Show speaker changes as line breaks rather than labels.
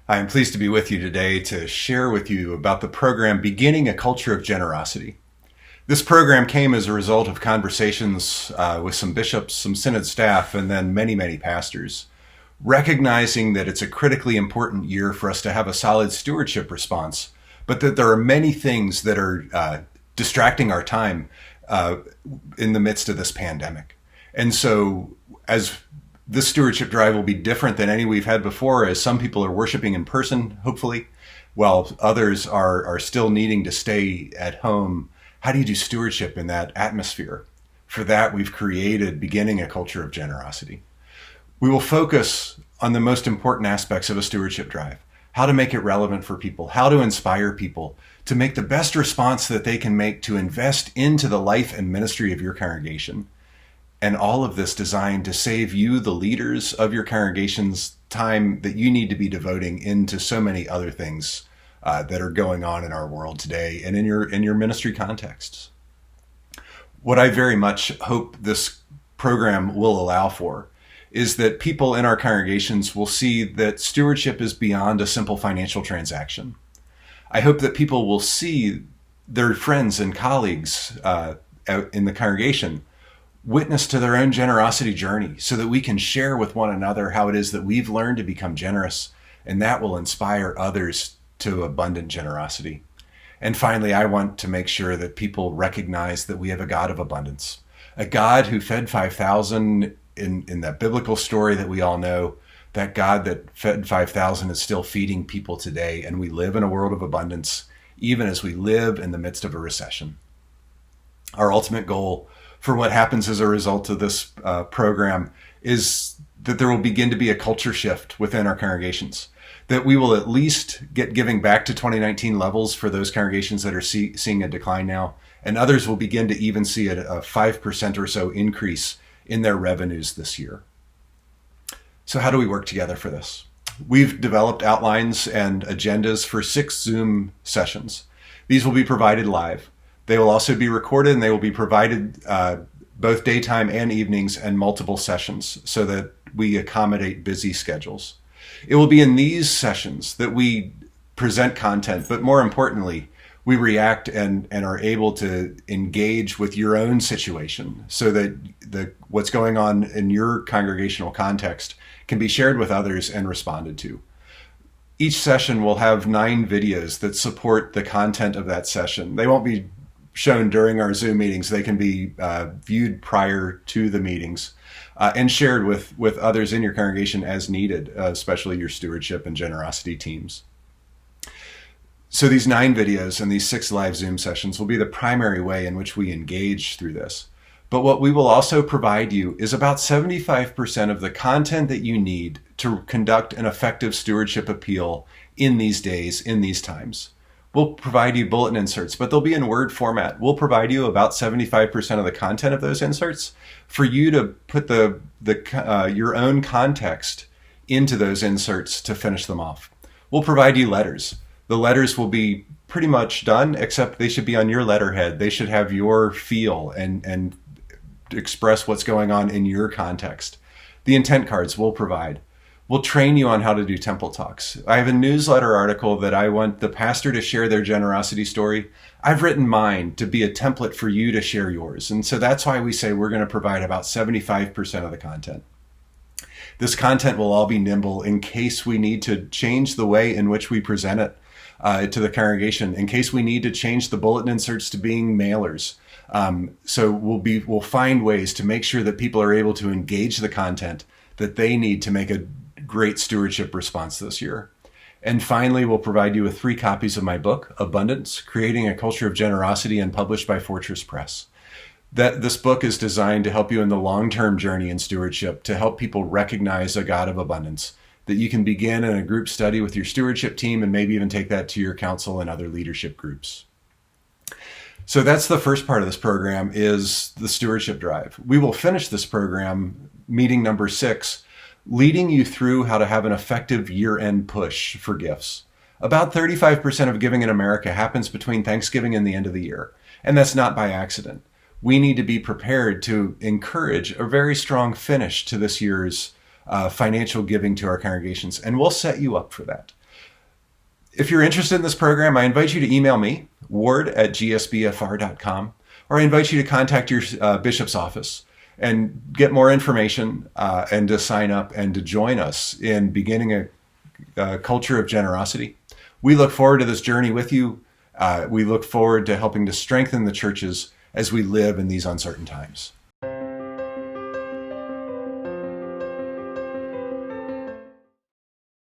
I am pleased to be with you today to share with you about the program Beginning a Culture of Generosity. This program came as a result of conversations with some bishops, some synod staff, and then many pastors, recognizing that it's a critically important year for us to have a solid stewardship response, but that there are many things that are distracting our time in the midst of this pandemic. And so as this stewardship drive will be different than any we've had before, as some people are worshiping in person, hopefully, while others are still needing to stay at home. How do you do stewardship in that atmosphere? For that, we've created Beginning a Culture of Generosity. We will focus on the most important aspects of a stewardship drive, how to make it relevant for people, how to inspire people to make the best response that they can make to invest into the life and ministry of your congregation. And all of this designed to save you, the leaders of your congregations, time that you need to be devoting into so many other things that are going on in our world today and in your ministry contexts. What I very much hope this program will allow for is that people in our congregations will see that stewardship is beyond a simple financial transaction. I hope that people will see their friends and colleagues out in the congregation witness to their own generosity journey so that we can share with one another how it is that we've learned to become generous, and that will inspire others to abundant generosity. And finally, I want to make sure that people recognize that we have a God of abundance, a God who fed 5,000 in that biblical story that we all know. That God that fed 5,000 is still feeding people today, and we live in a world of abundance, even as we live in the midst of a recession. Our ultimate goal for what happens as a result of this program is that there will begin to be a culture shift within our congregations, that we will at least get giving back to 2019 levels for those congregations that are seeing a decline now, and others will begin to even see a 5% or so increase in their revenues this year. So how do we work together for this? We've developed outlines and agendas for 6 Zoom sessions. These will be provided live. They will also be recorded, and they will be provided both daytime and evenings and multiple sessions so that we accommodate busy schedules. It will be in these sessions that we present content, but more importantly, we react and are able to engage with your own situation so that what's going on in your congregational context can be shared with others and responded to. Each session will have 9 videos that support the content of that session. They won't be shown during our Zoom meetings. They can be viewed prior to the meetings and shared with others in your congregation as needed, especially your stewardship and generosity teams. So these 9 videos and these 6 live Zoom sessions will be the primary way in which we engage through this. But what we will also provide you is about 75% of the content that you need to conduct an effective stewardship appeal in these days, in these times. We'll provide you bulletin inserts, but they'll be in Word format. We'll provide you about 75% of the content of those inserts for you to put your own context into those inserts to finish them off. We'll provide you letters. The letters will be pretty much done, except they should be on your letterhead. They should have your feel and express what's going on in your context. The intent cards we'll provide. We'll train you on how to do temple talks. I have a newsletter article that I want the pastor to share their generosity story. I've written mine to be a template for you to share yours. And so that's why we say we're going to provide about 75% of the content. This content will all be nimble in case we need to change the way in which we present it to the congregation, in case we need to change the bulletin inserts to being mailers. So we'll find ways to make sure that people are able to engage the content that they need to make a great stewardship response this year. And finally, we'll provide you with 3 copies of my book, Abundance, Creating a Culture of Generosity, and published by Fortress Press. This book is designed to help you in the long-term journey in stewardship, to help people recognize a God of abundance, that you can begin in a group study with your stewardship team and maybe even take that to your council and other leadership groups. So that's the first part of this program, is the stewardship drive. We will finish this program, meeting number 6, leading you through how to have an effective year-end push for gifts. About 35% of giving in America happens between Thanksgiving and the end of the year, and that's not by accident. We need to be prepared to encourage a very strong finish to this year's financial giving to our congregations, and we'll set you up for that. If you're interested in this program, I invite you to email me, ward@gsbfr.com, or I invite you to contact your bishop's office and get more information and to sign up and to join us in beginning a culture of generosity. We look forward to this journey with you. We look forward to helping to strengthen the churches as we live in these uncertain times.